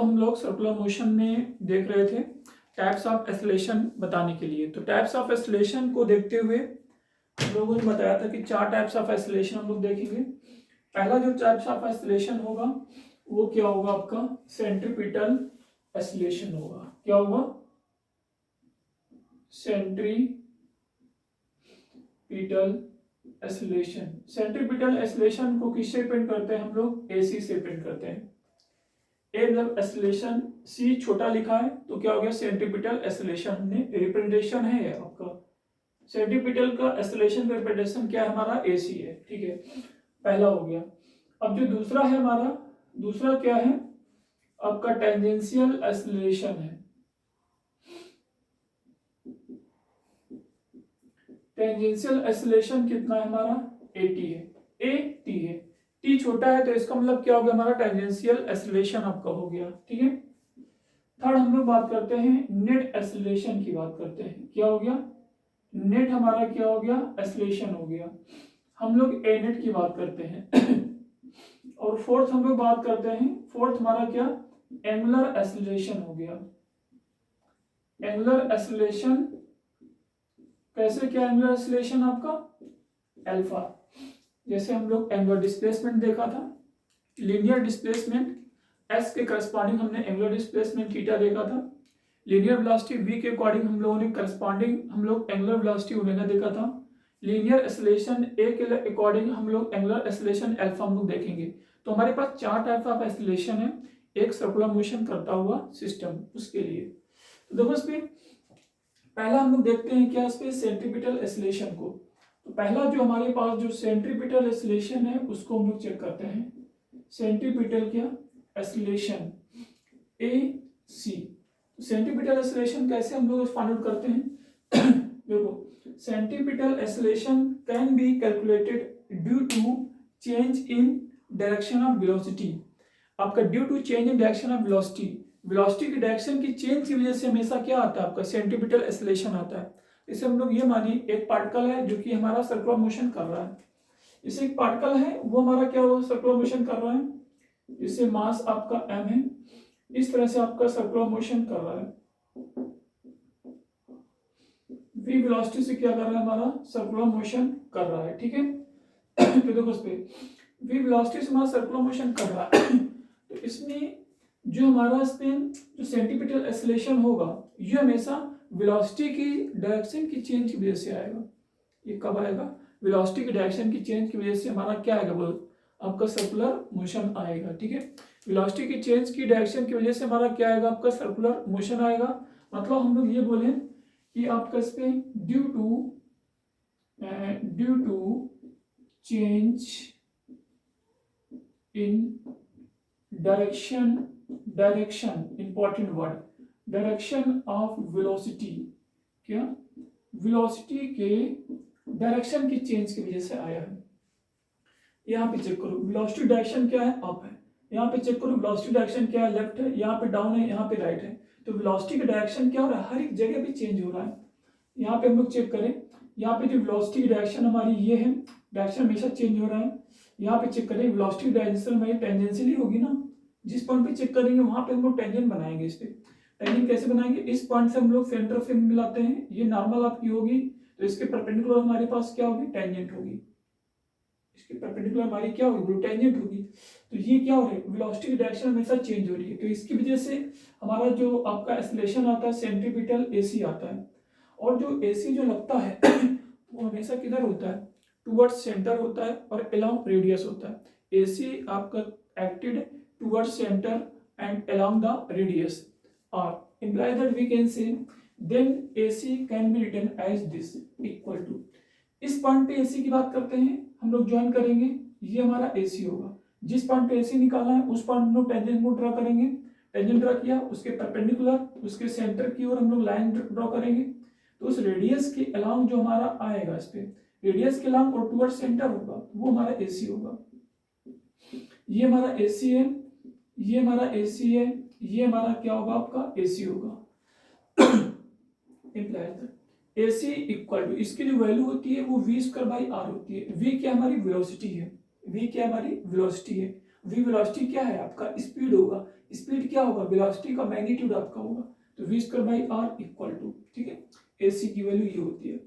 हम लोग circular motion में देख रहे थे टाइप्स ऑफ एक्सेलरेशन बताने के लिए। तो टाइप्स ऑफ एक्सेलरेशन को देखते हुए हम लोगों ने बताया था कि 4 टाइप्स ऑफ एक्सेलरेशन हम लोग देखेंगे। पहला जो टाइप्स ऑफ एक्सेलरेशन होगा वो क्या होगा, आपका सेंट्रीपिटल एक्सेलरेशन होगा। क्या होगा? Centripetal acceleration. सेंट्रीपिटल एक्सेलरेशन को किससे प्रिंट करते हैं हम लोग? AC से प्रिंट करते हैं। ए मतलब एक्सेलरेशन, सी छोटा लिखा है तो क्या हो गया? सेंट्रीपिटल एक्सेलरेशन हमने रिप्रेजेंटेशन है आपका। सेंट्रीपिटल का एक्सेलरेशन का रिप्रेजेंटेशन क्या है हमारा? AC है। ठीक है, पहला हो गया। अब जो दूसरा है हमारा, दूसरा क्या है आपका? टेंजेंशियल एक्सेलरेशन है। टेंजेंशियल एक्सेलरेशन कितना है हमारा? 80 है। AT है, T छोटा है तो इसका मतलब क्या हो गया हमारा? टेंजेंशियल एक्सेलरेशन आपका हो गया। ठीक है, थर्ड हम लोग बात करते हैं नेट एक्सेलरेशन की बात करते हैं। क्या हो गया? नेट हमारा क्या हो गया? एक्सेलरेशन हो गया। हम लोग ए नेट की बात करते हैं। और फोर्थ हम लोग बात करते हैं, फोर्थ हमारा क्या? एंगुलर एक्सेलरेशन हो गया। एंगुलर एक्सेलरेशन कैसे? क्या एंगुलर एक्सेलरेशन आपका? अल्फा। जैसे हम लोग एंगुलर डिस्प्लेसमेंट देखा था, लीनियर डिस्प्लेसमेंट एस के करस्पॉन्डिंग हमने एंगुलर डिस्प्लेसमेंट थीटा देखा था। लीनियर वेलोसिटी v के अकॉर्डिंग हम लोगों ने करस्पॉन्डिंग हम लोग एंगुलर वेलोसिटी ओमेगा देखा था। लीनियर एक्सेलरेशन ए के अकॉर्डिंग हम लोग एंगुलर एक्सेलरेशन अल्फा हम लोग देखेंगे। तो हमारे पास 4 टाइप ऑफ एक्सेलरेशन है एक सर्कुलर मोशन करता हुआ सिस्टम उसके लिए। तो देखो इसमें पहला हम लोग देखते हैं क्या इसमें? सेंट्रीपिटल एक्सेलरेशन को। तो पहला जो हमारे पास जो सेंट्रीपिटल एक्सेलरेशन है उसको हम लोग चेक करते हैं। सेंट्रीपिटल क्या? Acceleration AC। सेंट्रीपिटल एक्सेलरेशन कैसे हम लोग फाइंड आउट करते हैं? देखो, centripetal acceleration can be calculated due to change in direction of velocity. आपका due to change in direction of velocity, velocity की डायरेक्शन की चेंज की वजह से हमेशा क्या आता है आपका? सेंट्रीपिटल एक्सेलरेशन आता है। इसे हम लोग ये मानिए एक पार्टिकल है जो कि हमारा सर्कुलर मोशन कर रहा है। इसे एक पार्टिकल है वो हमारा क्या हो? सर्कुलर मोशन कर रहा है। इसे मास आपका m है, इस तरह से आपका सर्कुलर मोशन कर रहा है। v वेलोसिटी से क्या कर रहा है? हमारा सर्कुलर मोशन कर रहा है। ठीक है, तो देखो इस पे v वेलोसिटी से हमारा सर्कुलर मोशन कर रहा है। तो इसमें जो हमारा इसमें जो सेंट्रीपिटल एक्सेलरेशन होगा ये हमेशा वेलोसिटी की डायरेक्शन की चेंज की वजह से आएगा। ये कब आएगा? वेलोसिटी की डायरेक्शन की चेंज की वजह से हमारा क्या आएगा? वो आपका सर्कुलर मोशन आएगा। ठीक है, वेलोसिटी की चेंज की डायरेक्शन की वजह से हमारा क्या आएगा? आपका सर्कुलर मोशन आएगा। मतलब हम लोग ये बोले कि आपका इस पे due to change in direction important word, direction of velocity. क्या? वेलोसिटी के डायरेक्शन की चेंज की वजह से आया है। यहाँ पे चेक करो वेलोसिटी डायरेक्शन क्या है? अप है। यहाँ पे चेक करो वेलोसिटी डायरेक्शन क्या है? लेफ्ट है। यहाँ पे डाउन है, यहाँ पे राइट है। तो वेलोसिटी का डायरेक्शन क्या हो रहा है? हर एक जगह पे चेंज हो रहा है। यहाँ पे हम लोग चेक करें, यहाँ पे जो वेलोसिटी की डायरेक्शन हमारी ये है, डायरेक्शन हमेशा चेंज हो रहा है। यहाँ पे चेक करें वेलोसिटी डायरेक्शन हमारी टेंजेंशियली होगी ना, जिस पॉइंट पे चेक करेंगे वहां पे हम लोग टेंजेंट बनाएंगे। इस पे टेंजेंट कैसे बनाएंगे? इस पॉइंट से हम लोग सेंटर ऑफ फ्रिंज मिलाते हैं, ये नॉर्मल आपकी होगी तो इसके परपेंडिकुलर हमारे पास क्या होगी? टेंजेंट होगी। इसके परपेंडिकुलर हमारी क्या होगी? टेंजेंट होगी। तो ये क्या हो रहा है? वेलोसिटी की डायरेक्शन हमेशा चेंज हो रही है। तो इसकी वजह से हमारा जो आपका एक्सेलरेशन आता है सेंट्रीपिटल AC आता है। और जो AC जो लगता है वो हमेशा किधर होता है? टुवर्ड्स सेंटर होता है और अलोंग रेडियस होता है। AC आपका acted towards centre and along the radius और imply that we can say then AC can be written as this equal to। इस पॉइंट पे AC की बात करते हैं हम लोग ज्वाइन करेंगे, ये हमारा AC होगा। जिस पॉइंट पे AC निकालना है उस पॉइंट में टेंजेंट को ड्रॉ करेंगे। टेंजेंट ड्रॉ किया, उसके परपेंडिकुलर उसके सेंटर की ओर हम लोग लाइन ड्रॉ करेंगे। तो उस रेडियस के अलोंग जो हमारा आएगा इस पे रेडियस के अलोंग और टुवर्ड सेंटर होगा वो हमारा AC होगा। ये हमारा AC है, ये हमारा AC है, ये हमारा क्या होगा? आपका AC होगा। AC इक्वल टू इसकी जो वैल्यू होती है वो v²/r होती है। v क्या हमारी वेलोसिटी है, v क्या हमारी वेलोसिटी है। v वेलोसिटी क्या है? आपका स्पीड होगा। स्पीड क्या होगा, वेलोसिटी का मैग्नीट्यूड आपका होगा, तो v square by r equal to, ठीक है, AC की वैल्यू ये होती है।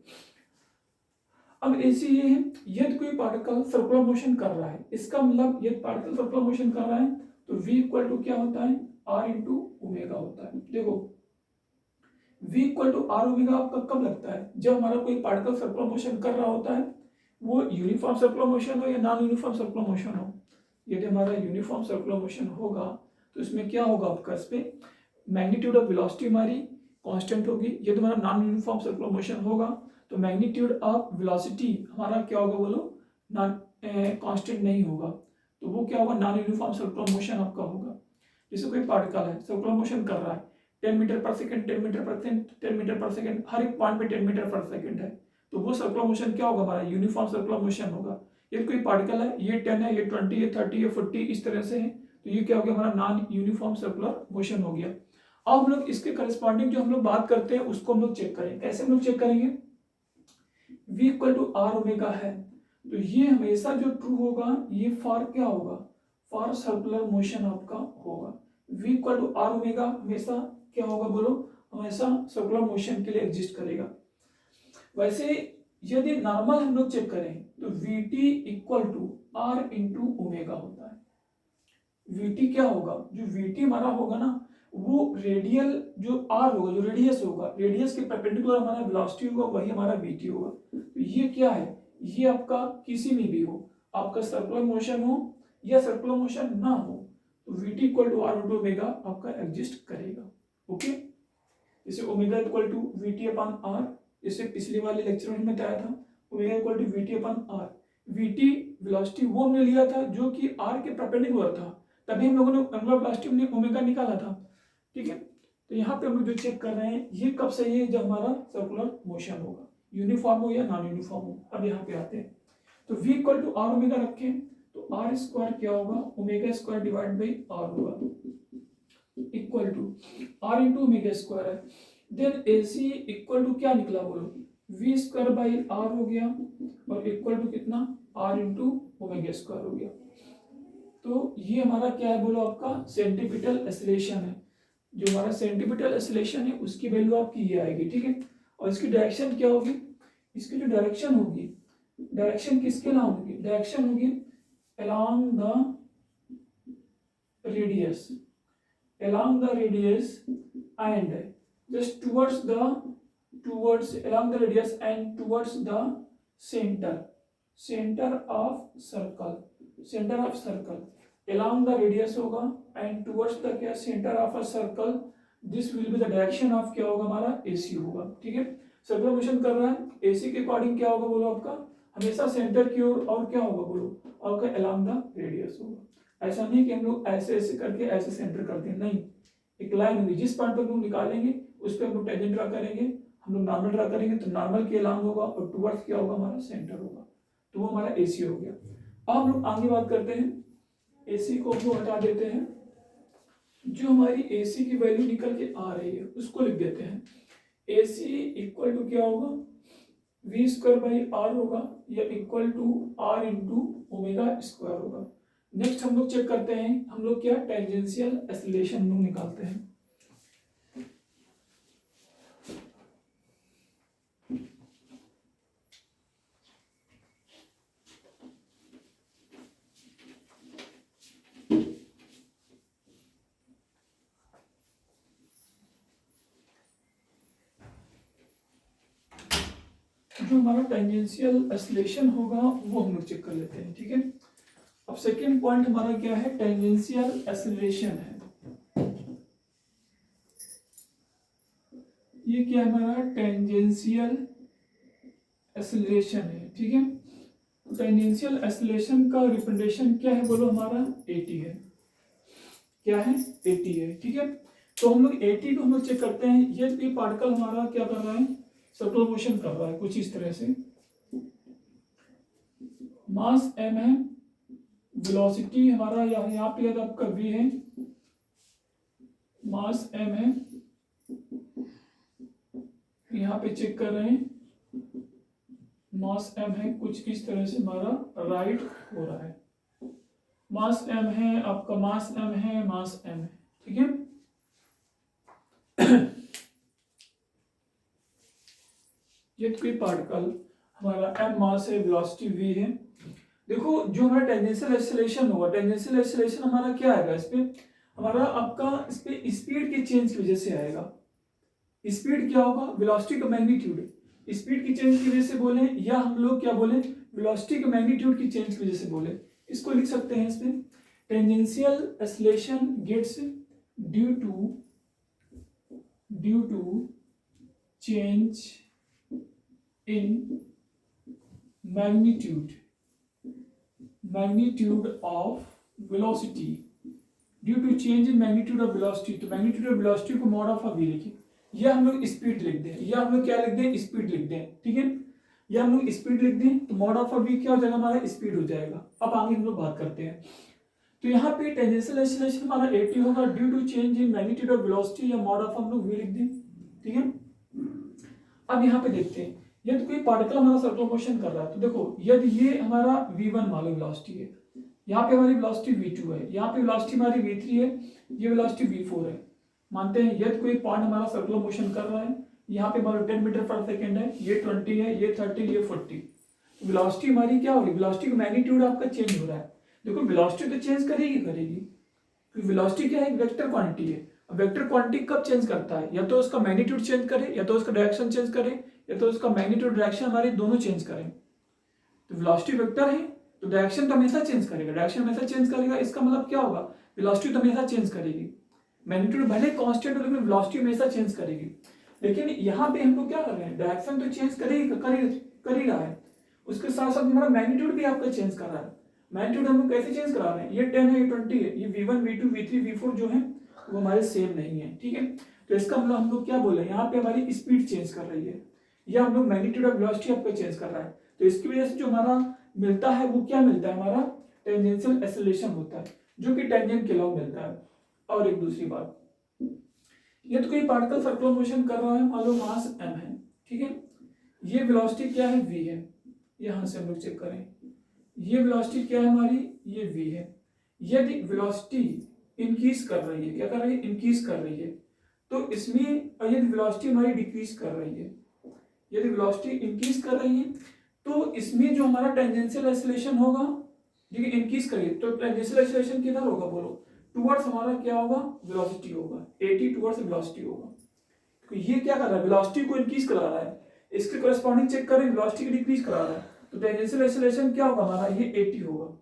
अब AC ये है, यदि कोई पार्टिकल सर्कुलर मोशन कर रहा है, इसका मतलब यदि पार्टिकल सर्कुलर मोशन कर रहा है तो v इक्वल टू क्या होता है, r इंटू ओमेगा होता है। देखो v equal to are omega आपका कब लगता है, जब हमारा कोई पार्टिकल सर्कुलर मोशन कर रहा होता है, वो यूनिफॉर्म सर्कुलर मोशन हो या नॉन यूनिफॉर्म सर्कुलर मोशन हो। यदि हमारा यूनिफॉर्म सर्कुलर मोशन होगा तो इसमें क्या होगा आपका, इस पे मैग्नीट्यूड ऑफ वेलोसिटी हमारी कांस्टेंट होगी। यदि हमारा नॉन यूनिफॉर्म सर्कुलर मोशन होगा तो मैग्नीट्यूड ऑफ वेलोसिटी हमारा क्या होगा बोलो, नॉन कांस्टेंट नहीं होगा, तो वो क्या होगा, नॉन यूनिफॉर्म सर्कुलर मोशन आपका होगा। जैसे कोई पार्टिकल है सर्कुलर मोशन कर रहा है 10 मीटर पर सेकंड 10 मीटर पर सेकंड 10 मीटर पर सेकंड, हर एक पॉइंट पे 10 मीटर पर सेकंड है, तो वो सर्कुलर मोशन क्या होगा, हमारा यूनिफॉर्म सर्कुलर मोशन होगा। ये कोई पार्टिकल है, ये 10 है, ये 20, ये 30, ये 40 इस तरह से है, तो ये क्या हो गया, हमारा नॉन यूनिफॉर्म सर्कुलर मोशन हो गया। अब हम लोग इसके करस्पॉन्डिंग जो हम लोग बात करते हैं उसको हम लोग चेक करें। कैसे हम लोग चेक करेंगे, v equal to are omega है, तो ये हमेशा जो ट्रू होगा ये फॉर क्या होगा, फॉर सर्कुलर मोशन आपका होगा। v equal to are omega हमेशा क्या होगा बोलो, हमेशा सर्कुलर मोशन के लिए एग्जिस्ट करेगा। वैसे यदि नॉर्मल हम लोग चेक करें तो vt equal to are into omega होता है। vt क्या होगा, जो vt हमारा होगा ना, वो रेडियल जो r होगा, जो रेडियस होगा, रेडियस के परपेंडिकुलर हमारा वेलोसिटी होगा, वही हमारा vt होगा। तो ये क्या है, ये आपका किसी में भी हो, आपका सर्कुलर मोशन हो या सर्कुलर मोशन ना हो, तो vt equal to are into ओमेगा आपका एग्जिस्ट करेगा। ओके, जैसे omega equal to vt upon r, जैसे पिछले वाले लेक्चर में बताया था, omega equal to vt upon r. vt velocity वो हमने लिया था जो कि r के परपेंडिकुलर था, तभी हम लोगों ने एंगुलर वेलोसिटी में ओमेगा निकाला था, ठीक है। तो यहाँ पे हम लोग जो चेक कर रहे हैं ये कब सही है, जब हमारा सर्कुलर मोशन होगा, यूनिफॉर्म हो या नॉन यूनिफॉर्म हो। अब यहाँ पे आते हैं, तो v equal to are omega रखें तो आर स्क्वायर क्या होगा, omega square divide by r होगा, equal to are into omega square है। देन AC इक्वल टू क्या निकला बोलो, v स्क्वायर बाई आर हो गया, और इक्वल टू कितना, r इंटू ओमेगा स्क्वायर हो गया। तो ये हमारा क्या है बोलो, आपका सेंटीपिटल एक्सीलरेशन है। जो हमारा सेंटीपिटल एक्सीलरेशन है उसकी वैल्यू आपकी ये आएगी, ठीक है। और इसकी डायरेक्शन क्या होगी, इसकी जो डायरेक्शन होगी, डायरेक्शन किसके नाम होगी, डायरेक्शन होगी along the radius, along the radius and just towards along the radius and towards the center of circle along the radius होगा and towards the क्या, center of a circle, this will be the direction of क्या होगा, हमारा AC होगा, ठीक है। Circular motion कर रहा है, AC के अकॉर्डिंग क्या होगा बोलो, आपका हमेशा सेंटर की ओर और क्या होगा बोलो, आपका along the radius होगा। ऐसा नहीं कि हम लोग ऐसे ऐसे करके ऐसे सेंटर करते हैं, नहीं, एक लाइन होगी, जिस पॉइंट पर हम लोग निकालेंगे उस पर हम लोग टेंजेंट ड्रा करेंगे, हम लोग नॉर्मल ड्रा करेंगे, तो नॉर्मल के अलॉन्ग होगा और टुवर्ड्स क्या होगा, हमारा सेंटर होगा, तो वो हमारा AC हो गया। अब हम लोग आगे बात करते हैं, AC को हम लोग हटा देते हैं, जो हमारी AC की वैल्यू निकल के आ रही है उसको लिख देते हैं। AC इक्वल टू क्या होगा, v स्क्वायर बाई आर होगा, या equal to r into omega square होगा। नेक्स्ट हम लोग चेक करते हैं, हम लोग क्या टेंजेंशियल एक्सीलरेशन हम लोग निकालते हैं। जो हमारा टेंजेंशियल एक्सीलरेशन होगा वो हम लोग चेक कर लेते हैं, ठीक है। अब सेकेंड पॉइंट हमारा क्या है, टेंजेंशियल एक्सीलरेशन है। ये क्या है, हमारा टेंजेंशियल एक्सीलरेशन है, ठीक है। तो टेंजेंशियल एक्सीलरेशन का रिप्रेजेंटेशन क्या है बोलो, हमारा 80 है, क्या है 80 है, ठीक है। तो हम लोग 80 को हम लोग चेक करते हैं, ये पार्टिकल हमारा क्या कर रहा है, सर्कुलर मोशन कर रहा है कुछ इस तरह से, मास m है, वेलोसिटी हमारा यहाँ पे आपका v है, मास m है, यहाँ पे चेक कर रहे हैं मास m है, कुछ इस तरह से हमारा राइट हो रहा है, मास m है आपका, मास m है, मास m है, ठीक है। ये कोई पार्टिकल हमारा m मास है, वेलोसिटी v है। देखो जो हमारा टेंजेंशियल एक्सेलरेशन होगा, टेंजेंशियल एक्सेलरेशन हमारा क्या आएगा, इस पे हमारा आपका इस पे स्पीड के चेंज की वजह से आएगा। स्पीड क्या होगा, वेलोसिटी का मैग्नीट्यूड, स्पीड की चेंज की वजह से बोले, या हम लोग क्या बोले, वेलोसिटी के मैग्नीट्यूड की चेंज की वजह से बोले। इसको लिख सकते हैं इसमें, tangential acceleration gets due to change in magnitude of velocity, due to change in magnitude of velocity. तो मैग्नीट्यूड ऑफ वेलोसिटी को मॉड ऑफ v लिखिए, या हम लोग स्पीड लिख दें, या हम लोग क्या लिख दें, स्पीड लिख दें, ठीक है। या हम लोग स्पीड लिख दें तो मॉड ऑफ v क्या हो जाएगा, हमारा स्पीड हो जाएगा। अब आगे हम लोग बात करते हैं। तो यहाँ पे टेंजेंशियल एक्सेलरेशन हमारा 80 होगा due to change in magnitude of velocity, या मॉड ऑफ हम लोग v लिख दें, ठीक है। अब यहाँ पे देखते हैं, यदि कोई पार्टिकल हमारा सर्कुलर मोशन कर रहा है, तो देखो यदि ये हमारा v1 मान लो वेलोसिटी है, यहाँ पे हमारी वेलोसिटी v2 है, यहाँ पे वेलोसिटी हमारी v3 है, ये वेलोसिटी v4 है। मानते हैं यदि कोई पॉइंट हमारा सर्कुलर मोशन कर रहा है, यहाँ पे मान लो 10 मीटर पर सेकेंड है, ये 20 है, ये 30, ये 40। वेलोसिटी हमारी क्या हो रही है, वेलोसिटी का मैग्नीट्यूड आपका चेंज हो रहा है। देखो वेलोसिटी तो चेंज करेगी, क्योंकि वेलोसिटी क्या है, एक वेक्टर क्वांटिटी है। वेक्टर क्वांटिटी कब चेंज करता है, या तो उसका मैग्नीट्यूड चेंज करे, या तो उसका डायरेक्शन चेंज करे, या तो उसका मैग्नीट्यूड डायरेक्शन हमारे दोनों चेंज करें। तो वेलोसिटी वेक्टर है तो डायरेक्शन तो हमेशा चेंज करेगा, डायरेक्शन हमेशा चेंज करेगा, इसका मतलब क्या होगा, वेलोसिटी तो हमेशा चेंज करेगी। मैग्नीट्यूड भले कांस्टेंट हो लेकिन वेलोसिटी हमेशा चेंज करेगी। लेकिन यहाँ पे हम लोग क्या कर रहे हैं, डायरेक्शन तो चेंज कर ही रहा है, उसके साथ साथ हमारा मैग्नीट्यूड भी आपका चेंज कर रहा है। मैग्नीट्यूड हम लोग कैसे चेंज करा रहे हैं, ये 10 है, ये 20 है, ये v1 v2 v3 v4 जो है वो हमारे सेम नहीं है, ठीक है। तो इसका मतलब हम लोग क्या बोले, यहाँ पे हमारी स्पीड चेंज कर रही है, या हम लोग मैग्नीट्यूड ऑफ वेलोसिटी आपका चेंज कर रहा है। तो इसकी वजह से जो हमारा मिलता है वो क्या मिलता है, हमारा टेंजेंशियल एक्सेलरेशन होता है, जो कि टेंजेंट के लॉ मिलता है। और एक दूसरी बात, ये तो कोई पार्टिकल सर्कुलर मोशन कर रहा है, मान लो मास m है, ठीक है। ये वेलोसिटी क्या है, v है, यहाँ से हम लोग चेक करें, ये वेलोसिटी क्या है हमारी, ये v है। यदि वेलोसिटी इंक्रीज कर रही है, क्या कर रही है, इंक्रीज कर रही है, तो इसमें यदि वेलोसिटी हमारी डिक्रीज कर रही है, यदि वेलोसिटी इंक्रीज कर रही है तो इसमें जो हमारा टेंजेंशियल एक्सेलरेशन होगा, ठीक है, इंक्रीज करिए तो टेंजेंशियल एक्सेलरेशन किधर होगा, बोलो, टुवर्ड्स हमारा क्या होगा, वेलोसिटी होगा, 80 टुवर्ड्स वेलोसिटी होगा। तो ये क्या कर रहा है, वेलोसिटी को इंक्रीज करा रहा है, इसके कोरेस्पॉन्डिंग चेक करें, वेलोसिटी की डिक्रीज करा रहा है, तो टेंजेंशियल एक्सेलरेशन क्या होगा हमारा, ये 80 होगा।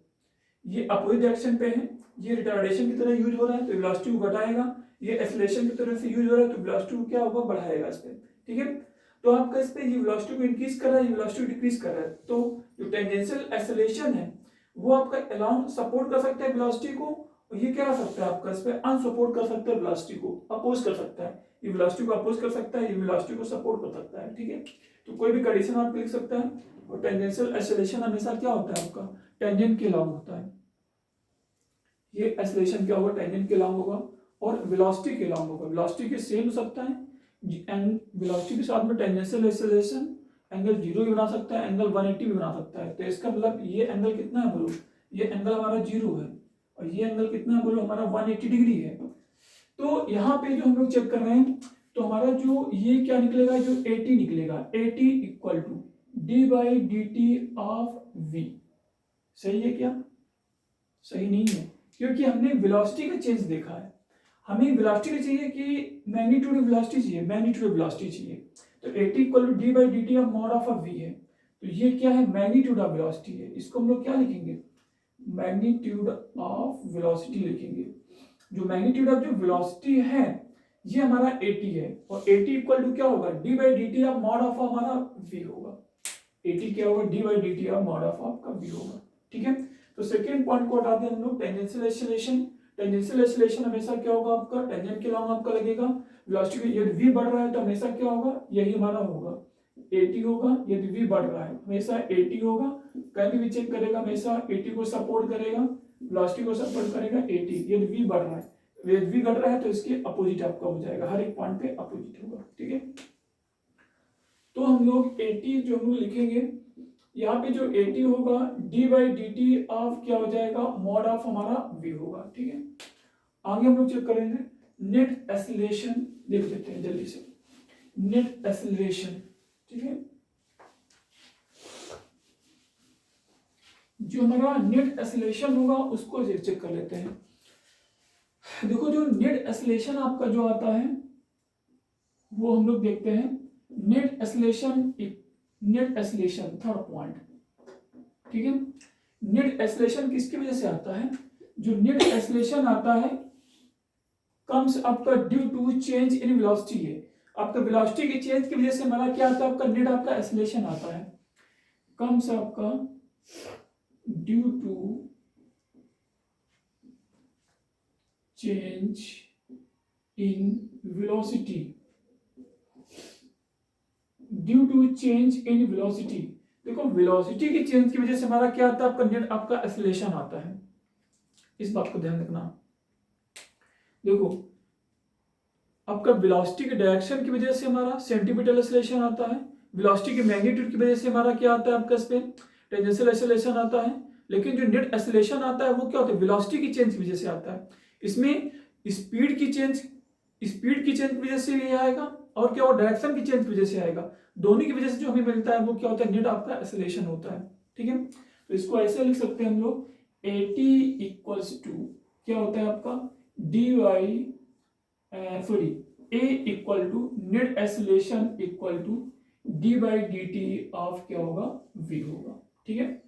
ये अपोजिट डायरेक्शन पे है, ये रिटार्डेशन की तरह यूज हो रहा है तो वेलोसिटी को घटाएगा, ये एक्सेलरेशन की तरह से यूज हो रहा है तो वेलोसिटी को क्या होगा, बढ़ाएगा इस पे, ठीक है। तो आपका इस पे ये वेलोसिटी को इंक्रीज कर रहा है, ये वेलोसिटी को डिक्रीज कर रहा है, तो जो टेंजेंशियल एक्सेलरेशन है वो आपका अलाउंग सपोर्ट कर सकता है वेलोसिटी को, और ये क्या कर सकता है आपका इस पे अनसपोर्ट कर सकता है वेलोसिटी को, अपोज कर सकता है, ये वेलोसिटी को अपोज कर सकता है, ये वेलोसिटी को सपोर्ट कर सकता है, ठीक है। तो कोई भी कंडीशन आप लिख सकता है, और टेंजेंशियल एक्सेलरेशन हमेशा क्या होता है आपका, टेंजेंट के अलाउंग होता है। ये एक्सेलरेशन क्या होगा, टेंजेंट के अलाउंग होगा, और वेलोसिटी के अलाउंग होगा। वेलोसिटी के सेम हो सकता है, एंड वेलोसिटी के साथ में टेंजेंशियल एक्सेलरेशन एंगल 0 भी बना सकता है, एंगल 180 भी बना सकता है। तो इसका मतलब ये एंगल कितना है बोलो, ये एंगल हमारा 0 है, और ये एंगल कितना है बोलो, हमारा 180 डिग्री है। तो यहाँ पे जो हम लोग चेक कर रहे हैं, तो हमारा जो ये क्या निकलेगा, जो 80 निकलेगा, 80 equal to d/dt of v। सही है क्या, सही नहीं है, क्योंकि हमने वेलोसिटी का चेंज देखा है, हमें वेलोसिटी का चाहिए कि मैग्नीट्यूड ऑफ वेलोसिटी चाहिए, मैग्नीट्यूड ऑफ वेलोसिटी चाहिए। तो 80 equal to d/dt of mod of v है, तो ये क्या है, मैग्नीट्यूड ऑफ वेलोसिटी है, इसको हम लोग क्या लिखेंगे, मैग्नीट्यूड ऑफ वेलोसिटी लिखेंगे। जो मैग्नीट्यूड ऑफ जो वेलोसिटी है ये हमारा 80 है, और 80 इक्वल टू क्या होगा, d/dt ऑफ मॉड ऑफ हमारा v होगा। 80 क्या होगा, d/dt ऑफ मॉड ऑफ आपका v होगा, ठीक है। तो सेकेंड पॉइंट को हटाते हैं हम लोग, टेंजेंशियल एक्सेलरेशन। टेंजेंशियल एक्सेलरेशन हमेशा क्या होगा आपका, टेंजेंट के अलाउंग आपका लगेगा। वेलोसिटी यदि v बढ़ रहा है तो हमेशा क्या होगा, यही हमारा होगा 80 होगा। यदि v बढ़ रहा है हमेशा 80 होगा, कहीं भी चेक करेगा हमेशा 80 को सपोर्ट करेगा, वेलोसिटी को सपोर्ट करेगा 80। यदि v बढ़ रहा है, यदि v घट रहा है तो इसके अपोजिट आपका हो जाएगा, हर एक पॉइंट पे अपोजिट होगा, ठीक है। तो हम लोग 80 जो हम लोग लिखेंगे, यहाँ पे जो 80 होगा d/dt ऑफ क्या हो जाएगा, मॉड ऑफ हमारा v होगा, ठीक है। आगे हम लोग चेक करेंगे, नेट एक्सेलरेशन देख लेते हैं जल्दी से, नेट एक्सेलरेशन, ठीक है। जो हमारा नेट एक्सेलरेशन होगा उसको चेक कर लेते हैं। देखो जो नेट एक्सेलरेशन आपका जो आता है वो हम लोग देखते हैं, net acceleration, net acceleration third point, ठीक है। नेट एक्सेलरेशन किसकी वजह से आता है? जो नेट एक्सेलरेशन आता है कम्स आपका due to change in velocity है, आपका वेलोसिटी की चेंज की वजह से हमारा क्या आता है, आपका नेट आपका एक्सेलरेशन आता है, कम्स आपका due to change in velocity, due to change in velocity. देखो वेलोसिटी की चेंज की वजह से हमारा क्या आता है, आपका नेट आपका एक्सेलरेशन आता है, इस बात को ध्यान रखना। देखो आपका वेलोसिटी के डायरेक्शन की वजह से हमारा सेंटीमीटर एक्सेलरेशन आता है, वेलोसिटी के मैग्नीट्यूड की वजह से हमारा क्या आता है, आपका इस पे टेंजेंशियल एक्सेलरेशन आता है। लेकिन जो नेट एक्सेलरेशन आता है वो क्या होता है, वेलोसिटी की चेंज की वजह से आता है। इसमें स्पीड की चेंज की वजह से भी आएगा, और क्या, और डायरेक्शन की चेंज की वजह से आएगा। दोनों की वजह से जो हमें मिलता है वो क्या होता है, नेट आपका एक्सेलरेशन होता है, ठीक है। तो इसको ऐसे लिख सकते हैं हम लोग, AT इक्वल्स टू क्या होता है आपका dy sorry A equal to net acceleration equal to d/dt of क्या होगा, v होगा, ठीक है।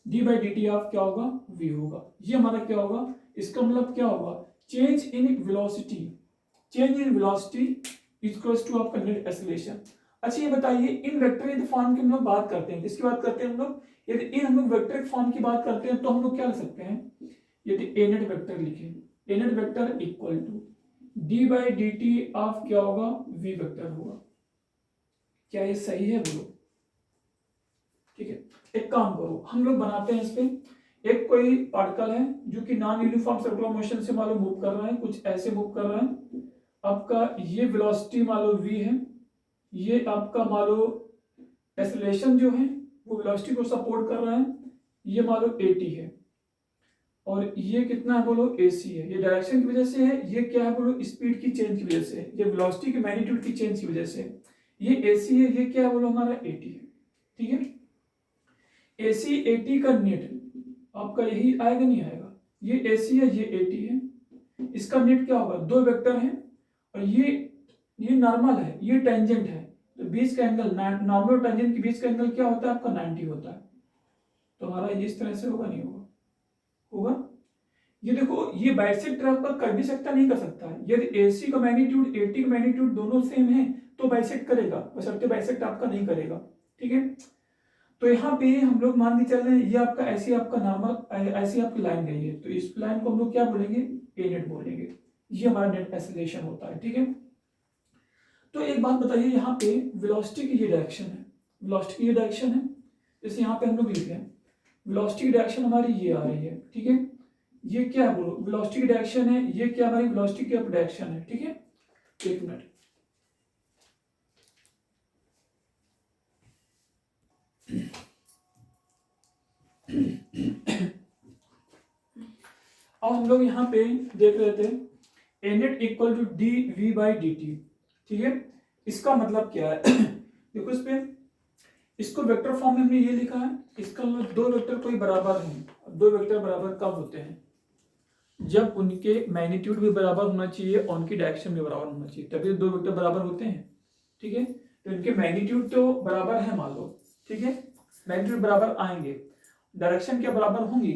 d/dt ऑफ क्या होगा, v होगा। ये हमारा क्या होगा, इसका मतलब क्या होगा, change in velocity, change in velocity equals to आपका नेट एक्सेलरेशन। अच्छा ये बताइए, इन वेक्टर फॉर्म की हम लोग बात करते हैं, किसकी बात करते हैं हम लोग, यदि इन हम लोग वेक्टर फॉर्म की बात करते हैं तो हम लोग क्या लिख सकते हैं, यदि ए नेट वेक्टर लिखें, a net vector equal to d/dt of क्या होगा, v वेक्टर होगा। क्या ये सही है बोलो, ठीक है। एक काम करो, हम लोग बनाते हैं इस पे, एक कोई पार्टिकल है जो कि नॉन यूनिफॉर्म सर्कुलर मोशन से मालूम मूव कर रहा है, कुछ ऐसे मूव कर रहा है। आपका ये वेलोसिटी मान लो v है, ये आपका मान लो एक्सेलरेशन जो है वो वेलोसिटी को सपोर्ट कर रहा है, ये मान लो AT है, और ये कितना है बोलो, AC है। ये डायरेक्शन की वजह से है, ये क्या है बोलो, स्पीड की चेंज की वजह से, ये वेलोसिटी की मैग्नीट्यूड की चेंज की वजह से। ये AC है, ये क्या है बोलो, हमारा AT है, ठीक है। AC AT का नेट आपका यही आएगा नहीं आएगा, ये AC है, ये AT है, इसका नेट क्या होगा, दो वेक्टर है, और ये नॉर्मल है, ये टेंजेंट है, तो बीच का एंगल, नॉर्मल टेंजेंट के बीच का एंगल क्या होता है आपका 90 होता है। तो हमारा ये इस तरह से होगा, नहीं होगा, होगा। ये देखो ये बाइसेक्ट आपका कर भी सकता, नहीं कर सकता है। यदि AC का मैग्नीट्यूड AT का मैग्नीट्यूड दोनों सेम है तो बाइसेक्ट करेगा, बशर्ते बाइसेक्ट आपका नहीं करेगा, ठीक है। तो यहाँ पे हम लोग मान के चल रहे हैं, ये आपका ऐसी आपका नॉर्मल ऐसी आपकी लाइन गई है, तो इस लाइन को हम लोग क्या बोलेंगे, A नेट बोलेंगे। ये हमारा नेट एक्सेलरेशन होता है, ठीक है। तो एक बात बताइए, यहाँ पे वेलोसिटी की ये डायरेक्शन है, वेलोसिटी की ये डायरेक्शन है, जैसे यहाँ पे हम लोग लिख रहे हैं वेलोसिटी की डायरेक्शन हमारी ये आ रही है, ठीक है। ये क्या है बोलो, वेलोसिटी की डायरेक्शन है, ये क्या हमारी वेलोसिटी की डायरेक्शन है, ठीक है। एक मिनट, अब हम लोग यहाँ पे देख रहे थे A net equal to dv/dt, ठीक है। इसका मतलब क्या है देखो इस पे, इसको वेक्टर फॉर्म में हमने ये लिखा है, इसका मतलब दो वेक्टर कोई बराबर हैं, दो वेक्टर बराबर कब होते हैं, जब उनके मैग्नीट्यूड भी बराबर होना चाहिए और उनकी डायरेक्शन भी बराबर होना चाहिए, तभी दो वेक्टर बराबर होते हैं, ठीक है। तो इनके मैग्नीट्यूड तो बराबर है मान लो, ठीक है, मैग्नीट्यूड बराबर आएंगे, डायरेक्शन क्या बराबर होंगी,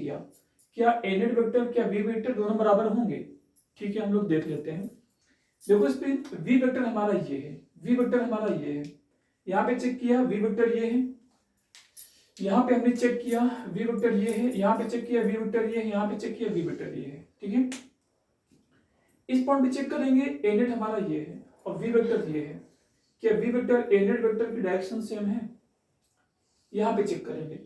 क्या A नेट वेक्टर क्या V वेक्टर दोनों बराबर होंगे, ठीक है। हम लोग देख लेते हैं, देखो इस पे V वेक्टर हमारा ये है, V वेक्टर हमारा ये है, यहाँ पे चेक किया V वेक्टर ये है, यहाँ पे हमने चेक किया V वेक्टर ये है, यहाँ पे चेक किया V वेक्टर ये है, यहाँ पे चेक किया V वेक्टर ये है, ठीक है। इस पॉइंट पे चेक करेंगे A नेट हमारा ये है और V वेक्टर ये है, क्या V vector A net vector की डायरेक्शन सेम है, यहाँ पे चेक करेंगे,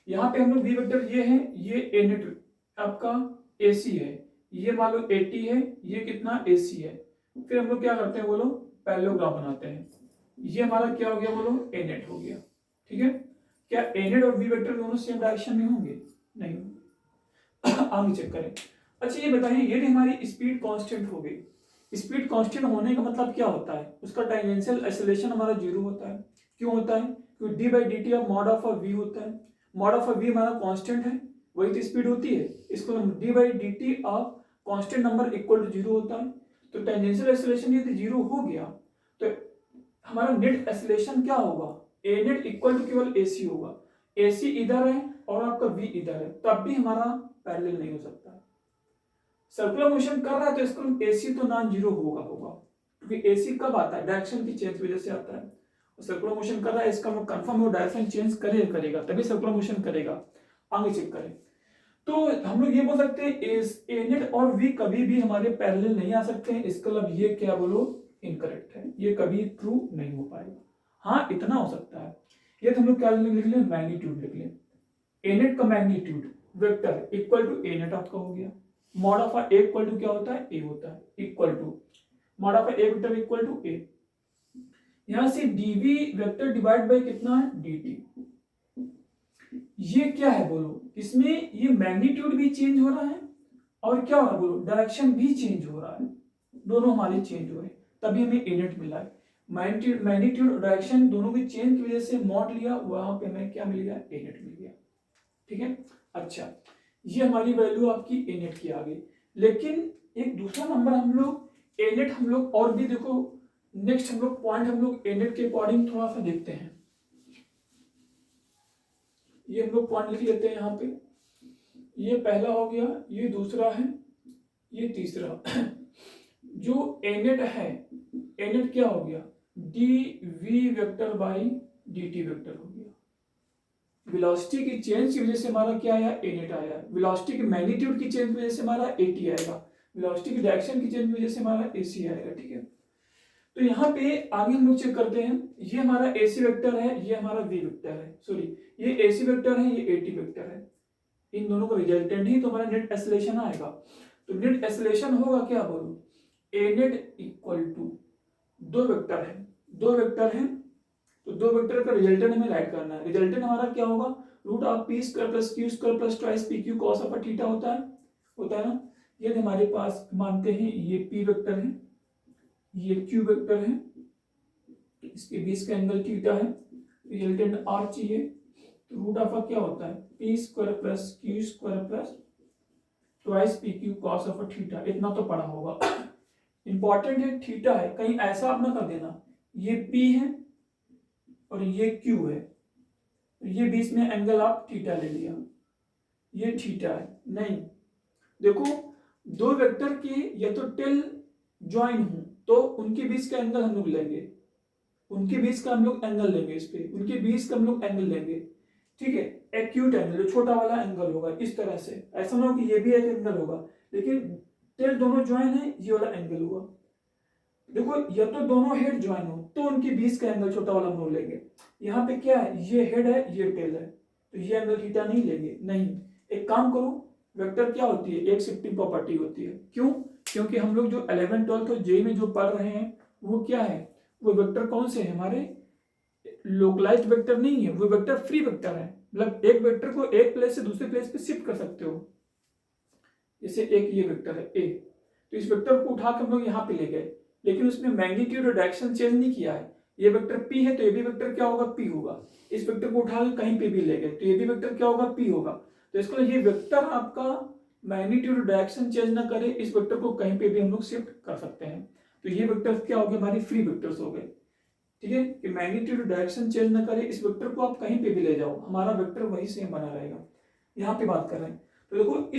यहाँ पे हम लोग V वेक्टर ये है, ये A नेट आपका AC है, ये मान लो AT है, ये कितना AC है। फिर हम लोग क्या करते हैं बोलो, पैरेललोग्राम बनाते हैं, ये हमारा क्या हो गया बोलो, A नेट हो गया, ठीक है। क्या A नेट और V वेक्टर दोनों सेम डायरेक्शन में होंगे, नहीं होंगे। आगे चेक करें। अच्छा ये बताइए, यदि हमारी स्पीड कांस्टेंट हो गई, स्पीड कांस्टेंट होने का मतलब क्या होता है, उसका टेंजेंशियल एक्सेलरेशन हमारा जीरो होता है। क्यों होता है, क्योंकि D by D T of mod of V होता है। मॉड ऑफ वी हमारा कांस्टेंट है, वही तो स्पीड होती है। इसको D by D T of constant number equal to zero होता है। तो टेंजेंशियल एक्सेलरेशन यदि जीरो हो गया तो हमारा नेट एक्सेलरेशन क्या होगा, ए नेट इक्वल टू केवल ए सी होगा। ए सी इधर है और आपका वी इधर है, तब भी हमारा पैरेलल नहीं हो सकता। सर्कुलर मोशन कर रहा है तो इसका एसी तो नॉन जीरो होगा क्योंकि एसी कब आता है, डायरेक्शन की चेंज की वजह से आता है। और सर्कुलर मोशन कर रहा है, इसका कंफर्म वो डायरेक्शन चेंज करेगा तभी सर्कुलर मोशन करेगा। आगे चेक करें तो हम लोग ये बोल सकते हैं ए नेट और वी कभी भी हमारे पैरेलल नहीं आ सकते हैं। इसका मतलब ये क्या बोलो, इनकरेक्ट है, ये कभी ट्रू नहीं हो पाएगा। हाँ इतना हो सकता है, ये तो हम लोग क्या लिख लें, मैग्नीट्यूड लिख लें। ए नेट का magnitude vector equal to a net आपका हो गया। Mod of a equal to क्या होता है, ए होता है, equal to mod of a vector equal to a. यहां से डीवी वेक्टर डिवाइड बाय कितना है, dt। ये क्या है बोलो, इसमें ये मैग्नीट्यूड भी चेंज हो रहा है और क्या हो रहा है बोलो, डायरेक्शन भी चेंज हो रहा है, दोनों हमारे चेंज हो रहे हैं, तभी हमें ए नेट मिला है। मैग्नीट्यूड और डायरेक्शन दोनों के चेंज की वजह से मॉड लिया, वहां पे हमें क्या मिल गया, ए नेट मिल गया। ठीक है, अच्छा ये हमारी वैल्यू आपकी ए नेट की आ गई। लेकिन एक दूसरा नंबर हम लोग ए नेट हम लोग और भी देखो, नेक्स्ट हम लोग पॉइंट हम लोग ए नेट के अकॉर्डिंग थोड़ा सा देखते हैं। ये हम लोग पॉइंट लिख लेते हैं यहाँ पे, ये पहला हो गया, ये दूसरा है, ये तीसरा। जो ए नेट है, ए नेट क्या हो गया, D V vector by D T vector हो गया। वेलोसिटी की चेंज की वजह से हमारा क्या आया, ए नेट आया। वेलोसिटी की मैग्नीट्यूड की चेंज की वजह से हमारा ए टी आएगा। वेलोसिटी की डायरेक्शन की चेंज की वजह से हमारा ए सी आएगा। ठीक है, तो यहाँ पे आगे हम लोग चेक करते हैं, ये हमारा ए सी वेक्टर है, ये हमारा वी वेक्टर है, सॉरी ये ए सी वेक्टर है, ये ए टी वेक्टर है। इन दोनों का रिजल्टेंट ही तो हमारा नेट एक्सेलरेशन आएगा। तो नेट एक्सेलरेशन होगा क्या बोलो, ए नेट इक्वल टू दो वेक्टर है, दो वेक्टर है, तो दो वेक्टर का रिजल्टेंट हमें राइट करना है। रिजल्टेंट हमारा क्या होगा, root of P square plus Q square plus twice P Q cos of theta होता है ना। ये हमारे पास मानते हैं ये पी वेक्टर है, ये क्यू वेक्टर है, इसके बीच का एंगल थीटा है, रिजल्टेंट आर चाहिए, तो रूट ऑफ क्या होता है, P square plus Q square plus twice P Q cos of theta. इतना तो पढ़ा होगा, इंपॉर्टेंट है, थीटा है, कहीं ऐसा आप ना कर देना ये पी है और ये क्यू है, ये बीच में एंगल आप थीटा ले लिया, ये थीटा है, नहीं। देखो दो वेक्टर के या तो टेल ज्वाइन हो तो उनके बीच का एंगल हम लोग लेंगे, उनके बीच का हम लोग एंगल लेंगे, इस पे उनके बीच का हम लोग एंगल लेंगे। ठीक है, एक्यूट एंगल जो छोटा वाला एंगल होगा इस तरह से, ऐसा ना हो कि ये भी एक एंगल होगा, लेकिन टेल दोनों ज्वाइन है, ये वाला एंगल होगा। देखो या तो दोनों हेड ज्वाइन हो तो उनके बीच का एंगल छोटा वाला हम लोग लेंगे। यहाँ पे क्या है, ये हेड है, ये टेल है, तो ये एंगल थीटा नहीं लेंगे, नहीं। एक काम करो, वेक्टर क्या होती है, एक शिफ्टिंग प्रॉपर्टी होती है। क्यों, क्योंकि हम लोग जो 11th 12th और जे में जो पढ़ रहे हैं वो क्या है, वो वेक्टर कौन से है हमारे, लोकलाइज्ड वेक्टर नहीं है, वो वेक्टर फ्री वेक्टर है। मतलब एक वेक्टर को एक प्लेस से दूसरे प्लेस पे शिफ्ट कर सकते हो। जैसे एक ये वेक्टर है ए, तो इस वेक्टर को उठा के हम लोग यहाँ पे ले गए, लेकिन उसमें मैग्नीट्यूड और डायरेक्शन चेंज नहीं किया है। ये वेक्टर p है तो ये भी वेक्टर क्या होगा, p होगा। इस वेक्टर को उठा के कहीं पे भी ले गए तो ये भी वेक्टर क्या होगा, p होगा। तो इसको ये वेक्टर आपका मैग्नीट्यूड और डायरेक्शन चेंज ना करे, इस वेक्टर को कहीं पे भी हम लोग शिफ्ट कर सकते हैं। तो ये वेक्टर क्या हो गए, हमारी फ्री वेक्टर्स हो गए। ठीक है, कि मैग्नीट्यूड और डायरेक्शन चेंज ना करे, इस वेक्टर को आप कहीं पे भी ले जाओ, हमारा वेक्टर वही सेम बना रहेगा। यहाँ पे बात कर रहे हैं, तो देखो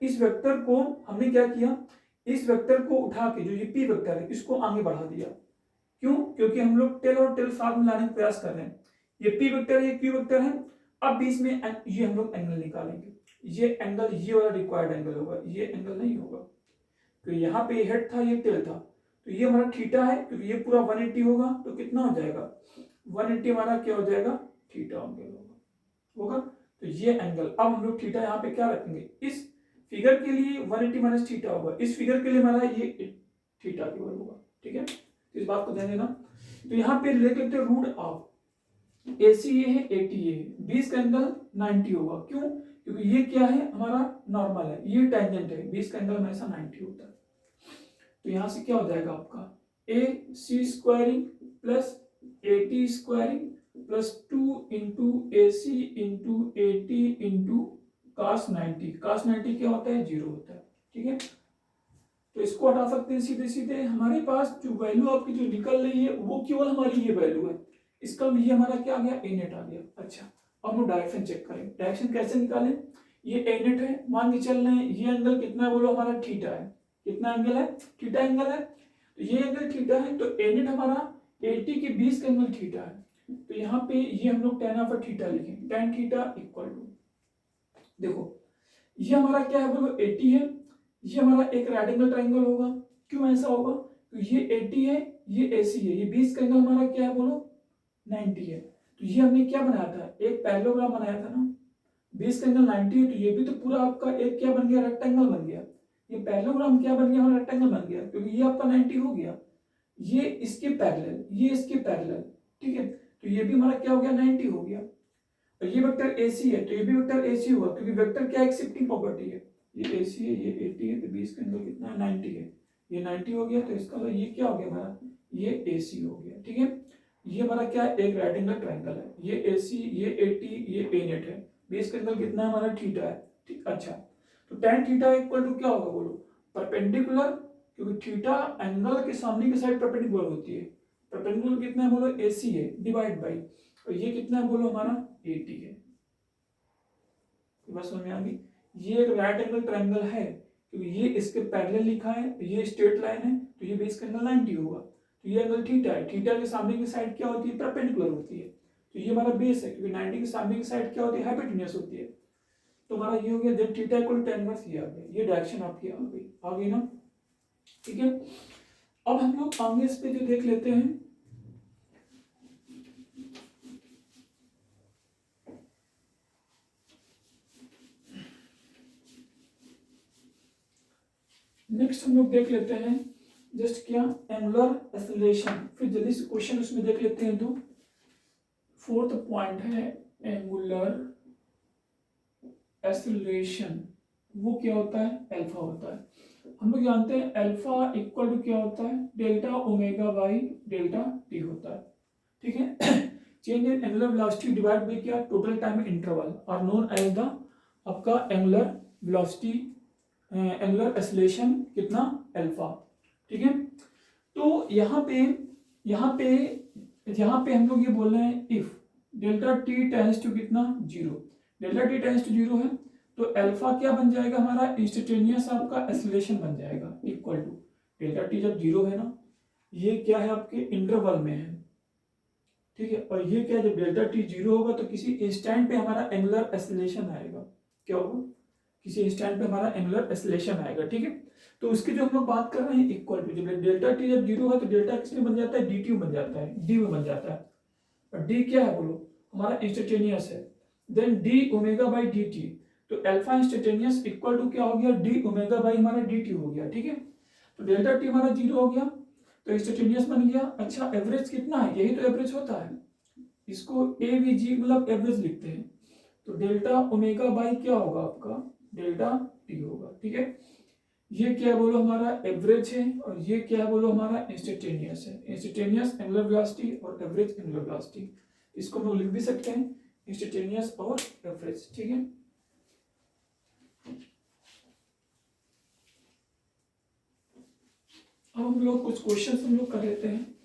इस वेक्टर को हमने क्या किया, इस वेक्टर को उठा के जो ये पी वेक्टर है इसको आगे बढ़ा दिया। क्यों, क्योंकि हम लोग टेल और टेल साथ में लाने का प्रयास कर रहे हैं। ये पी वेक्टर है, ये क्यू वेक्टर है, अब बीच में ये हम लोग एंगल निकालेंगे। ये एंगल ये वाला रिक्वायर्ड एंगल होगा, ये एंगल नहीं होगा। तो यहाँ पे हेड था, ये टेल था, तो ये हमारा थीटा है, क्योंकि ये पूरा 180 होगा, तो कितना हो जाएगा 180 हमारा क्या हो जाएगा, थीटा एंगल होगा। तो ये एंगल, अब हम लोग थीटा यहाँ पे क्या रखेंगे, इस फिगर के लिए 180 माइनस थीटा होगा, इस फिगर के लिए हमारा ये थीटा केवल होगा। ठीक है, तो इस बात को ध्यान देना। तो यहाँ पे ले लेते हैं रूट ऑफ AC ये है, AT ये है, बीच का एंगल 90 होगा। क्यों, क्योंकि ये क्या है हमारा नॉर्मल है, ये टेंजेंट है, बीच का एंगल हमेशा 90 होता है। तो यहाँ से क्या हो जाएगा आपका a c squaring plus a t squaring plus 2 into a c into a t into cos 90। cos 90 क्या होता है, 0 होता है। ठीक है, तो इसको हटा सकते हैं सीधे सीधे। हमारे पास जो वैल्यू आपकी जो निकल रही है वो केवल हमारी ये वैल्यू है, इसका ये हमारा क्या आ गया, ए नेट आ गया। अच्छा, अब हम डायरेक्शन चेक करें। डायरेक्शन कैसे निकालें, ये ए नेट है, मान के चल रहे हैं ये एंगल कितना है, बोलो हमारा थीटा है। कितना एंगल है, थीटा एंगल है। तो ये एंगल थीटा है, तो ए नेट हमारा 80 के 20 का एंगल थीटा है। तो यहाँ पे ये हम लोग tan ऑफ थीटा लिखेंगे, tan थीटा इक्वल टू, देखो ये हमारा क्या है, बोलो 80 है, ये हमारा एक राइट एंगल ट्रायंगल होगा। क्यों ऐसा होगा, तो ये 80 है, ये AC है, ये 20 का एंगल हमारा क्या है, बोलो 90 है। तो ये हमने क्या बनाया था, एक पैरेललोग्राम बनाया था ना। 20 का एंगल 90 है, तो ये भी तो पूरा आपका एक क्या बन गया, रेक्टेंगल बन गया। ये पैरेललोग्राम क्या बन गया, हमारा रेक्टेंगल बन गया, क्योंकि ये आपका 90 हो गया, ये इसके पैरेलल, ये इसके पैरेलल। ठीक है, तो ये भी हमारा क्या हो गया, 90 हो गया। और ये वेक्टर AC है, तो ये भी वेक्टर AC हुआ, क्योंकि वेक्टर क्या एक शिफ्टिंग प्रॉपर्टी है। ये AC है, ये 80 है, तो 20 का एंगल कितना है, 90 है। ये 90 हो गया, तो इसका मतलब ये क्या हो गया हमारा, ये AC हो गया। ठीक है, ये हमारा क्या है, एक राइट एंगल ट्रायंगल है। ये AC, ये 80, ये A नेट है। 20 का एंगल कितना है हमारा, थीटा है। ठीक, अच्छा, तो tan थीटा इक्वल टू क्या होगा, बोलो परपेंडिकुलर, क्योंकि थीटा एंगल के सामने की साइड परपेंडिकुलर होती है। परपेंडिकुलर कितना है, बोलो AC है, डिवाइड बाई, और ये कितना है, बोलो हमारा 80 है। बस समझ में आ गई। ये एक राइट एंगल ट्रायंगल है, क्योंकि ये इसके पैरेलल लिखा है, ये स्ट्रेट लाइन है, तो ये बेस का एंगल 90 होगा। तो ये एंगल थीटा है, थीटा के सामने की साइड क्या होती है, परपेंडिकुलर होती है। तो ये हमारा बेस है, क्योंकि 90 के सामने की साइड क्या होती है, हाइपोटेन्यूस होती है। तो हमारा ये हो गया, then theta equal to tan inverse ये आ गया। ये डायरेक्शन आपकी आ गई ना। ठीक है, अब हम लोग आगे इस पे जो देख लेते हैं, नेक्स्ट हम लोग देख लेते हैं जस्ट क्या, एंगुलर एक्सेलरेशन। फिर जल्दी से क्वेश्चन उसमें देख लेते हैं। तो फोर्थ पॉइंट है एंगुलर एक्सेलरेशन। वो क्या होता है, अल्फा होता है। हम लोग जानते हैं अल्फा इक्वल टू क्या होता है, delta omega by delta t होता है। ठीक है, change in angular velocity divide by क्या, total time interval are known as the आपका एंगुलर वेलोसिटी, एंगुलर एक्सेलरेशन कितना, अल्फा। ठीक है, तो यहाँ पे हम लोग ये बोल रहे हैं, if delta T tends to कितना, 0, डेल्टा टी टेंस टू 0 है, तो अल्फा क्या बन जाएगा हमारा, इंस्टेंटेनियस आपका एक्सेलरेशन बन जाएगा, इक्वल टू डेल्टा टी जब 0 है ना, ये क्या है आपके इंटरवल में है। ठीक है, और ये क्या, जब डेल्टा टी 0 होगा तो किसी इंस्टेंट पे हमारा एंगुलर एक्सेलरेशन आएगा। क्या होगा, किसी इंस्टेंट पे हमारा एंगुलर एक्सेलरेशन आएगा। ठीक है, तो उसकी जो हम लोग बात कर रहे हैं, इक्वल टू, जब डेल्टा टी जब 0 है तो डेल्टा किस में बन जाता है, dt में बन जाता है, d में बन जाता है। और d क्या है, बोलो हमारा इंस्टेंटेनियस है, then d omega by dt, तो अल्फा इंस्टेंटेनियस इक्वल टू क्या हो गया, d ओमेगा बाई हमारा dt हो गया। ठीक है, तो डेल्टा टी हमारा 0 हो गया, तो इंस्टेंटेनियस बन गया। अच्छा, एवरेज कितना है, यही तो एवरेज होता है, इसको AVG मतलब एवरेज लिखते हैं। तो डेल्टा ओमेगा बाई क्या होगा आपका, डेल्टा टी होगा। ठीक है, ये क्या बोलो हमारा एवरेज है, और ये क्या बोलो हमारा इंस्टेंटेनियस है। इंस्टेंटेनियस एंगुलर वेलोसिटी और एवरेज एंगुलर वेलोसिटी, इसको हम लोग लिख भी सकते हैं, इंस्टेंटेनियस और एवरेज। ठीक है, अब हम लोग कुछ क्वेश्चन हम लोग कर लेते हैं,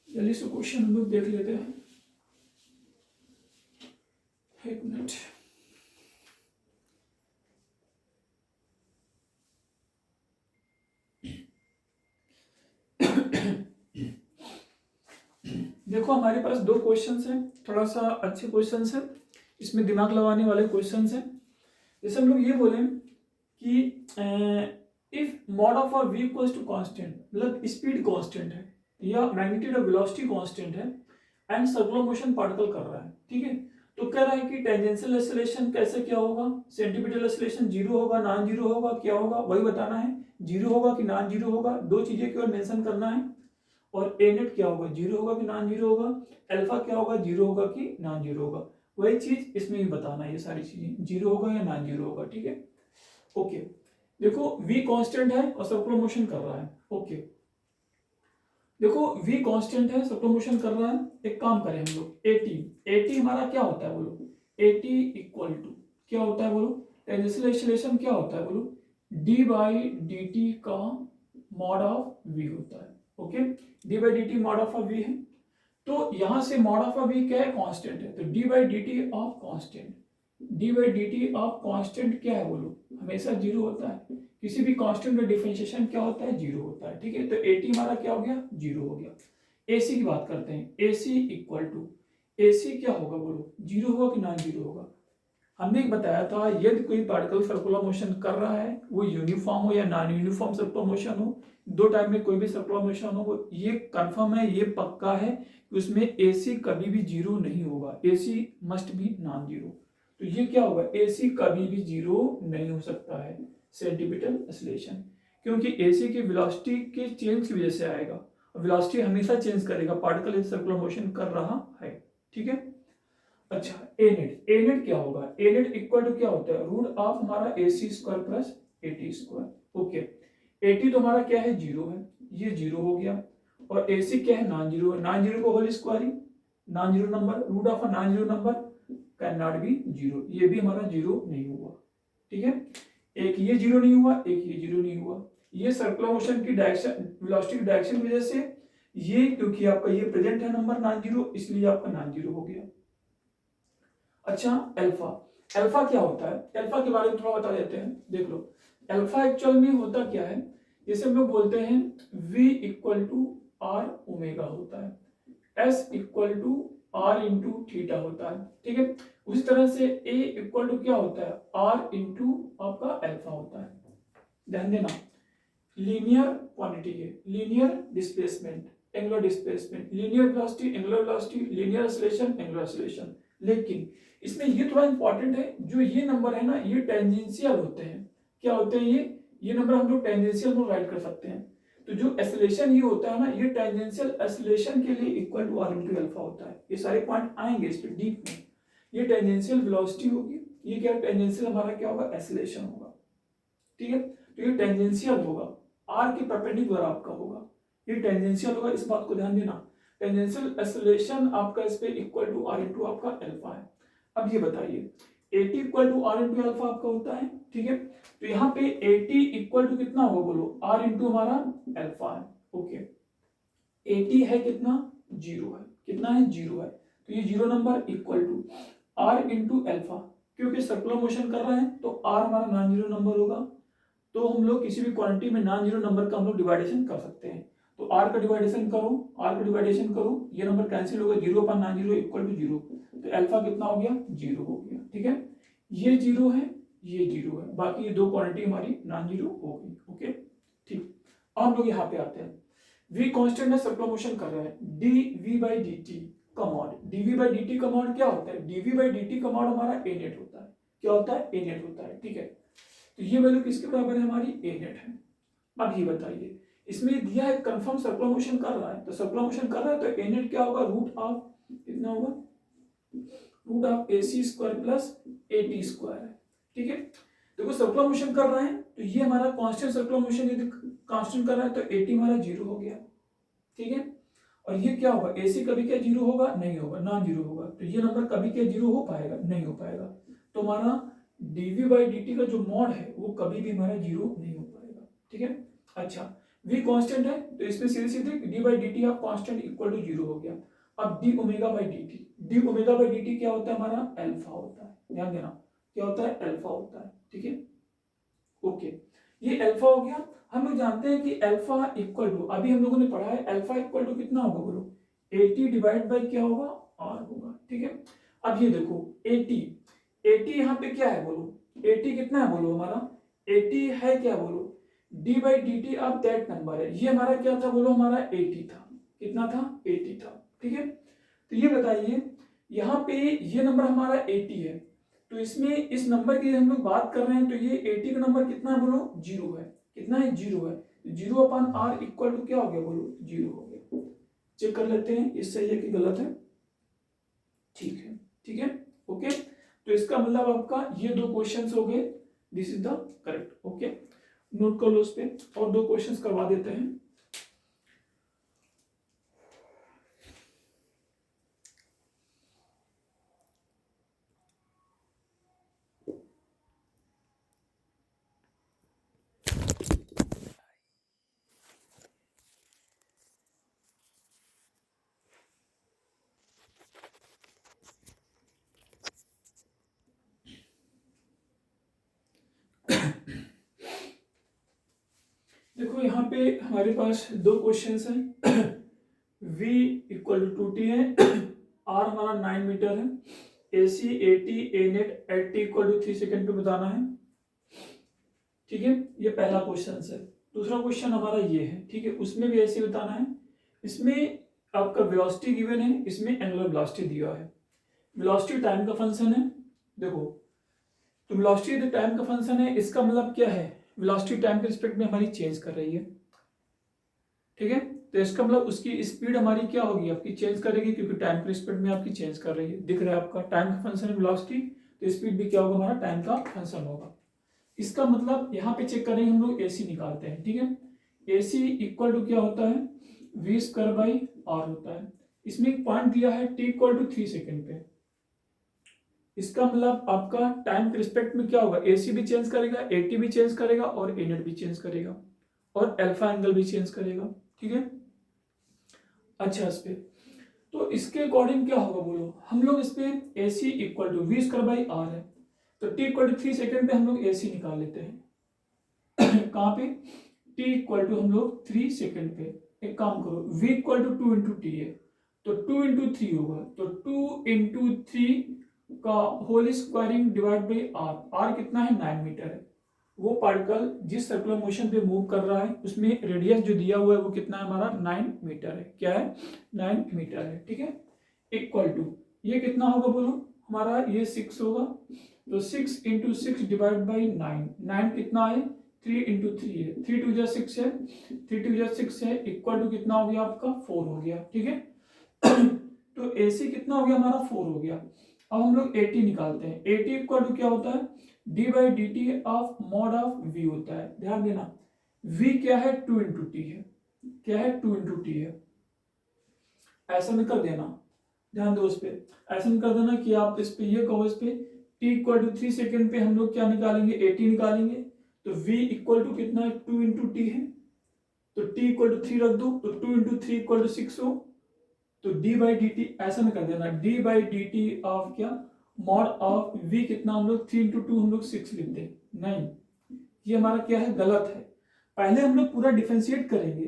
जल्दी से क्वेश्चन हम लोग देख लेते हैं। एक मिनट, देखो हमारे पास दो क्वेश्चंस हैं, थोड़ा सा अच्छे क्वेश्चंस हैं, इसमें दिमाग लगाने वाले क्वेश्चंस हैं। जैसे हम लोग ये बोलें कि if mod of R v equals to constant, मतलब स्पीड कांस्टेंट है या मैग्नीट्यूड ऑफ वेलोसिटी कांस्टेंट है एंड सर्कुलर मोशन पार्टिकल कर रहा है। ठीक है, तो कह रहा है कि टेंजेंशियल एक्सेलरेशन कैसे क्या होगा, सेंटीमीटर एक्सेलरेशन 0 होगा, नॉन 0 होगा, क्या होगा वही बताना है, 0 होगा कि नॉन 0 होगा, दो चीजें केवल मेंशन करना है। और ए नेट क्या होगा, 0 होगा कि नॉन 0 होगा, अल्फा क्या होगा, 0 होगा कि नॉन 0 होगा, वही चीज इसमें भी बताना है, ये सारी चीजें 0 होगा या नॉन 0 होगा। ठीक है, ओके, देखो v कांस्टेंट है और सर्कुलर मोशन कर रहा है, ओके। देखो v कांस्टेंट है, सर्कुलर मोशन कर रहा है, एक काम करें हम लोग, at हमारा क्या होता है बोलो, at इक्वल टू क्या होता है बोलो, टेंजेंशियल एक्सीलरेशन क्या होता है बोलो, d बाई डी टी का मॉड ऑफ v होता है, okay. d by D T mod of v है, तो यहां से मॉड ऑफ v क्या है, कांस्टेंट है, तो d by D T of constant, d by D T of constant क्या है बोलो, हमेशा जीरो होता है, किसी भी कांस्टेंट का डिफरेंशिएशन क्या होता है, जीरो होता है, ठीक है। तो at हमारा क्या हो गया, जीरो हो गया। ac की बात करते हैं, ac इक्वल टू, ac क्या होगा बोलो, जीरो होगा कि नॉन जीरो होगा। हमने एक बताया था, यदि कोई पार्टिकल सर्कुलर मोशन कर रहा है, वो यूनिफॉर्म हो या नॉन यूनिफॉर्म सर्कुलर मोशन हो, दो टाइम में कोई भी सर्कुलर मोशन हो, ये कंफर्म है, ये पक्का है कि उसमें AC कभी भी जीरो नहीं होगा, AC must be non zero. तो ये क्या होगा, AC कभी भी जीरो नहीं हो सकता है, सेंटीमीटर एक्सीलरेशन, क्योंकि AC की वेलोसिटी के चेंज की वजह से आएगा, वेलोसिटी हमेशा चेंज करेगा, पार्टिकल सर्कुलर मोशन कर रहा है, ठीक है। अच्छा, ए नेट क्या होगा, ए नेट इक्वल टू क्या होता है, रूट ऑफ हमारा AC square plus AT square, okay. AT तो हमारा क्या है, जीरो है, ये जीरो हो गया, और AC क्या है, नॉन जीरो है, नॉन जीरो को whole squaring, non zero number, root of a non zero number can not be zero, ये भी हमारा जीरो नहीं हुआ, ठीक है। एक ये जीरो नहीं हुआ, एक ये जीरो नहीं हुआ, ये सर्कुलर मोशन की डायरेक्शन, वेलोसिटी की डायरेक्शन की वजह से, ये क्योंकि आपका ये प्रेजेंट है नंबर नॉन जीरो, इसलिए आपका नॉन जीरो हो गया। अच्छा, अल्फा, अल्फा क्या होता है, अल्फा के बारे में थोड़ा बता देते हैं, देख लो। अल्फा एक्चुअल में होता क्या है, जैसे हम लोग बोलते हैं V equal to are omega होता है, S equal to are into theta होता है, ठीक है। उसी तरह से A इक्वल टू क्या होता है, आर इंटू आपका अल्फा होता है। ध्यान देना, लीनियर क्वांटिटी है, linear displacement, angular displacement, linear velocity, angular velocity, linear acceleration, angular acceleration. लेकिन इसमें ये थोड़ा इंपॉर्टेंट है, जो ये नंबर है ना, ये टेंजेंशियल होते हैं, क्या होते हैं ये नंबर हम लोग टेंजेंशियल में राइट कर सकते हैं। तो जो एक्सीलरेशन ये होता है ना, ये टेंजेंशियल एक्सीलरेशन के लिए equal to are into alpha होता है, ये सारे पॉइंट आएंगे इस पे डीप में। ये टेंजेंशियल वेलोसिटी होगी, ये क्या टेंजेंशियल हमारा क्या होगा, एक्सीलरेशन होगा, ठीक है। तो ये टेंजेंशियल होगा, आर के परपेंडिकुलर आपका होगा, ये टेंजेंशियल होगा, इस बात को ध्यान देना। टेंजेंशियल एक्सीलरेशन आपका इस पे इक्वल टू आर इंटू आपका अल्फा है। अब ये बताइए, AT equal to are into alpha आपका होता है, ठीक है। तो यहाँ पे AT इक्वल टू कितना होगा बोलो, आर इंटू हमारा अल्फा है, ओके। AT है कितना, जीरो है, कितना है, जीरो है, तो ये zero number equal to are into alpha, क्योंकि सर्कुलर मोशन कर रहे हैं तो आर हमारा नॉन जीरो नंबर होगा, तो हम लोग किसी भी क्वांटिटी में नॉन जीरो नंबर का हम लोग डिवाइडेशन कर सकते हैं। तो आर का डिवाइडेशन करो, आर का डिवाइडेशन करो, ये नंबर कैंसिल होगा, जीरो अपन non zero equal to zero, तो अल्फा कितना हो गया, जीरो हो गया, ठीक है। ये जीरो है, ये जीरो है, बाकी ये दो क्वांटिटी हमारी नॉन जीरो हो गई, ओके, ठीक। अब हम लोग यहाँ पे आते हैं, v कांस्टेंट है, सर्कुलर मोशन कर रहा है, dv बाई dt का मॉड, dv बाई dt का मॉड क्या होता है, dv बाई dt का मॉड हमारा a नेट होता है, क्या होता है, a नेट होता है, ठीक है। तो ये वैल्यू किसके बराबर है, हमारी a नेट है। अब ये बताइए, इसमें दिया है कंफर्म सर्कुलर मोशन कर रहा है, तो सर्कुलर मोशन कर रहा है तो a नेट क्या होगा, रूट ऑफ कितना होगा, root of AC square plus AT square है, ठीक है। देखो सर्कुलर मोशन कर रहा है तो ये हमारा कांस्टेंट सर्कुलर मोशन, यदि कांस्टेंट कर रहा है तो AT हमारा जीरो हो गया, ठीक है। और ये क्या होगा, AC कभी क्या जीरो होगा, नहीं होगा, नॉन जीरो होगा, तो ये नंबर कभी क्या जीरो हो पाएगा, नहीं हो पाएगा। तो हमारा dv बाई dt का जो मॉड है वो कभी भी हमारा जीरो नहीं हो पाएगा, ठीक है। अच्छा, v कांस्टेंट है तो इसमें सीधे सीधे d by dt of constant equal to zero हो गया। अब d ओमेगा बाई dt क्या होता है, हमारा अल्फा होता है, ध्यान देना, क्या होता है, अल्फा होता है, ठीक है, ओके। ये अल्फा हो गया। हम लोग जानते हैं कि अल्फा इक्वल टू, अभी हम लोगों ने पढ़ा है, अल्फा इक्वल टू कितना होगा बोलो, 80 डिवाइड बाई क्या होगा, आर होगा, ठीक है। अब ये देखो 80 यहाँ पे क्या है बोलो, 80 कितना है बोलो, हमारा 80 है क्या बोलो, d by D T of that number है, ये हमारा क्या था बोलो, हमारा 80 था, कितना था, 80 था, ठीक है। तो ये बताइए, यहाँ पे ये नंबर हमारा 80 है, तो इसमें इस नंबर की हम लोग बात कर रहे हैं, तो ये 80 का नंबर कितना है बोलो, जीरो है, कितना है, जीरो है, जीरो अपन आर इक्वल टू क्या हो गया बोलो, जीरो हो गया। चेक कर लेते हैं ये सही है कि गलत है, ठीक है, ठीक है, ओके। तो इसका मतलब आपका ये दो क्वेश्चंस हो गए, this is the correct, okay. Note कर लो उस पे, और 2 क्वेश्चंस करवा देते हैं। देखो यहाँ पे हमारे पास 2 क्वेश्चंस हैं। v इक्वल टू टी है, r हमारा 9 मीटर है, AC AT ANET at t equal to 3 second पे बताना है। ठीक है, ये पहला क्वेश्चन है। दूसरा क्वेश्चन हमारा ये है, ठीक है, उसमें भी ऐसे बताना है। इसमें आपका वेलोसिटी गिवन है, इसमें एंगुलर वेलोसिटी दिया है। वेलोसिटी टाइम का फंक्शन है। देखो, तो वेलोसिटी टाइम का फंक्शन है, इसका मतलब क्या है, वेलोसिटी टाइम के रिस्पेक्ट में हमारी चेंज कर रही है। ठीक है, तो इसका मतलब उसकी स्पीड हमारी क्या होगी, आपकी चेंज करेगी, क्योंकि टाइम के रिस्पेक्ट में आपकी चेंज कर रही है। दिख रहा है आपका टाइम का फंक्शन है वेलोसिटी, तो स्पीड भी क्या होगा, हमारा टाइम का फंक्शन होगा। इसका मतलब यहाँ पे चेक करेंगे हम लोग, AC निकालते हैं। ठीक है, AC इक्वल टू क्या होता है, v स्क्वायर बाई r होता है। इसमें एक पॉइंट दिया है t इक्वल टू 3 सेकेंड पे। इसका मतलब आपका टाइम के रिस्पेक्ट में क्या होगा, AC भी चेंज करेगा, AT भी चेंज करेगा, और ANET भी चेंज करेगा, और अल्फा एंगल भी चेंज करेगा। ठीक है, अच्छा, इस पे तो इसके अकॉर्डिंग क्या होगा बोलो, हम लोग इस पे AC equal to v square by r है, तो t इक्वल टू 3 सेकेंड पे हम लोग AC निकाल लेते हैं। कहाँ पे, t इक्वल टू हम लोग 3 सेकेंड पे। एक काम करो, v equal to 2 into T है, तो 2 इंटू 3 होगा, तो 2 इंटू 3 का whole squaring divide by r कितना है, 9 मीटर है। वो पार्टिकल जिस सर्कुलर मोशन पे मूव कर रहा है, उसमें रेडियस जो दिया हुआ है वो कितना है, हमारा 9 मीटर है। क्या है, 9 मीटर है। ठीक है, इक्वल टू ये कितना होगा बोलो, हमारा ये 6 होगा, तो 6 इंटू 6 डिवाइड बाई 9, 9 कितना है, 3 इंटू 3 है, 3 टू 6 है, 3 टू 6 है, इक्वल टू कितना हो गया आपका, 4 हो गया। ठीक है, तो AC कितना हो गया हमारा, 4 हो गया। अब हम लोग AT निकालते हैं। AT इक्वल टू क्या होता है, d by D T of mod of v होता है। ध्यान देना, v क्या है, 2 इंटू टी है। क्या है, 2 इंटू टी है। ऐसा में कर देना, ध्यान दो उस पर, ऐसा में कर देना कि आप इस पे ये कहो, इस पे t इक्वल टू 3 सेकेंड पे हम लोग क्या निकालेंगे, AT निकालेंगे। तो v इक्वल टू कितना है, 2 इंटू टी है, तो t इक्वल टू 3 रख दो, तो 2 इंटू 3 इक्वल टू 6 हो, तो d बाई डी टी ऐसा में कर देना, d by D T of क्या, मॉड ऑफ v कितना, हम लोग 3 इंटू 2 हम लोग 6 लिखते हैं। नहीं, ये हमारा क्या है, गलत है। पहले हम लोग पूरा डिफरेंशिएट करेंगे,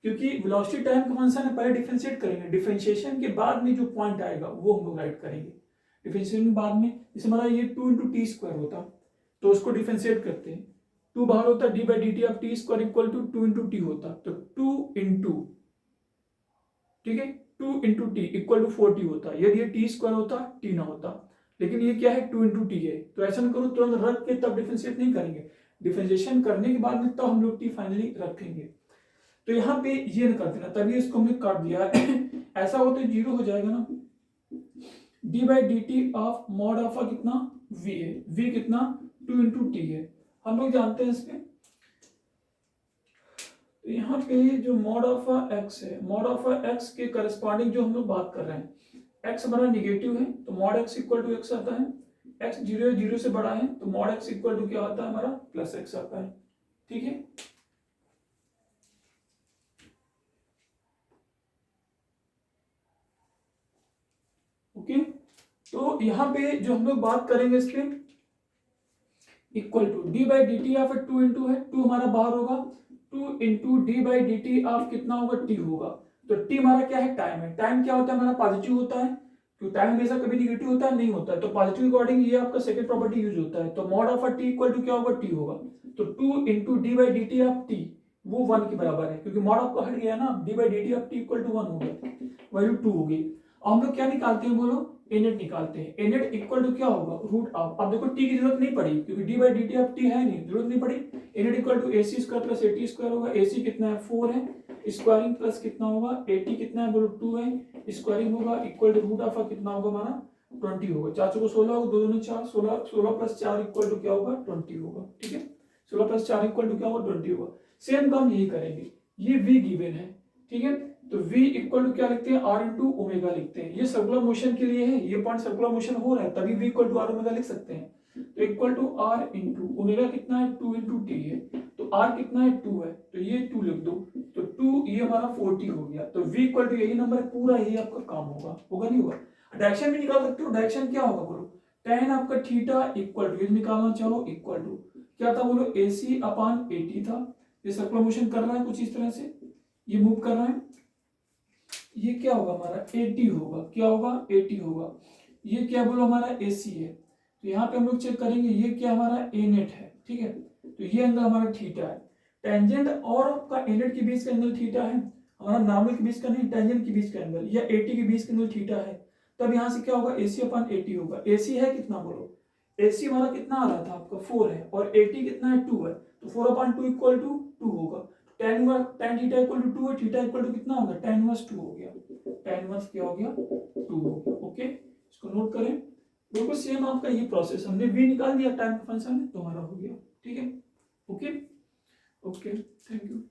क्योंकि वेलोसिटी टाइम का फंक्शन है, पहले डिफरेंशिएट करेंगे, डिफरेंशिएशन के बाद में जो पॉइंट आएगा वो हम लोग राइट करेंगे। डिफरेंशिएशन के बाद में, जैसे हमारा ये 2 इंटू टी स्क्वायर होता, तो उसको डिफरेंशिएट करते हैं, 2 बाहर होता, D by D T of T square equal to 2 into T होता, तो 2 इंटू, ठीक है, 2 into T equal to 4t होता। यदि ये टी स्क्वायर होता, टी ना होता, लेकिन ये क्या है, 2 इंटू टी है। तो ऐसा करो, तुरंत रख के तब डिफरेंशिएट नहीं करेंगे, डिफरेंशिएशन करने के बाद में तब हम लोग टी फाइनली रखेंगे। तो यहाँ पे ये न कर देना, तभी इसको हमने काट दिया है। ऐसा हो तो 0 हो जाएगा ना, D by D T of mod of कितना, v है, v कितना, 2 इंटू टी है। हम लोग जानते हैं इस पे, तो यहाँ पे जो मॉड ऑफ x है, मॉड ऑफ x के करस्पॉन्डिंग जो हम लोग बात कर रहे हैं, x हमारा निगेटिव है, तो mod x equal to x आता है, x 0 से बड़ा है, तो मॉड x इक्वल टू क्या आता है हमारा, प्लस x आता है। ठीक है, ओके, तो यहाँ पे जो हम लोग बात करेंगे इस पे, equal to D by D T of 2 into है, 2 हमारा बाहर होगा, 2 into D by D T of कितना होगा, t होगा। तो t हमारा क्या है, टाइम है। टाइम क्या होता है हमारा, पॉजिटिव होता है, क्योंकि टाइम हमेशा कभी निगेटिव होता है, नहीं होता है, तो पॉजिटिव अकॉर्डिंग ये आपका सेकंड प्रॉपर्टी यूज होता है। तो mod of T equal to क्या होगा, t होगा, तो 2 into D by D T of T, वो 1 के बराबर है, क्योंकि मॉड आपका हट गया ना, D by D T of T equal to 1 हो गया, वैल्यू 2 हो गई। हम लोग क्या निकालते हैं बोलो, एनेट निकालते हैं। एनेट इक्वल टू क्या होगा, रूट ऑफ, अब देखो टी की जरूरत नहीं पड़ी, क्योंकि D by D T of T है नहीं, जरूरत नहीं पड़ी। A net equal to AC square plus AT square होगा, AC कितना है, 4 है, स्क्वायरिंग प्लस कितना होगा, AT कितना है बोलो, 2 है, स्क्वायरिंग होगा, इक्वल टू रूट ऑफ कितना होगा हमारा, 20 होगा। 4 को 16 होगा, 2 2 4, 16 16 प्लस 4 इक्वल टू क्या होगा, 20 होगा। ठीक है, 16 प्लस 4 इक्वल टू क्या होगा 20 होगा। सेम काम यही करेंगे, ये v गिवन है, ठीक है, तो v इक्वल टू क्या लिखते हैं r इंटू ओमेगा लिखते हैं, ये सर्कुलर मोशन के लिए है, ये पॉइंट सर्कुलर मोशन हो रहा है तभी v equal to r omega लिख सकते हैं। तो equal to r into omega कितना है 2 इंटू टी है, तो r कितना है 2 है, तो ये 2 लिख दो, तो 2 ये हमारा 40 हो गया, तो v इक्वल टू यही नंबर है, पूरा यही आपका काम होगा, होगा नहीं होगा। डायरेक्शन भी निकाल सकते हो, डायरेक्शन क्या होगा बोलो, tan आपका थीटा इक्वल टू, ये निकालना चाहो इक्वल टू क्या था बोलो AC अपान 80 था, ये सर्कुलर मोशन कर रहा है कुछ इस तरह से, ये मूव कर रहा है, ये क्या होगा हमारा 80 होगा, क्या होगा 80 होगा, ये क्या बोलो हमारा AC है, तो यहाँ पे हम लोग चेक करेंगे ये क्या हमारा A नेट है, ठीक है, तो ये एंगल हमारा थीटा है, टेंजेंट और आपका A नेट के बीच का एंगल थीटा है, हमारा नॉर्मल के बीच का नहीं, टेंजेंट के बीच का एंगल या 80 के बीच का एंगल थीटा है, तब यहाँ से क्या होगा AC अपान 80 होगा। AC है कितना बोलो, AC हमारा कितना आ रहा था आपका 4 है और 80 कितना है 2 है, तो 4 अपान 2 इक्वल टू 2 होगा, tan थीटा इक्वल टू 2 है, थीटा इक्वल टू कितना होगा tan इनवर्स 2 हो गया, tan इनवर्स क्या हो गया 2 हो गया। ओके, इसको नोट करें, बिल्कुल सेम आपका ये प्रोसेस, हमने v निकाल दिया टाइम का फंक्शन है तो हमारा हो गया, ठीक है। Okay okay, thank you.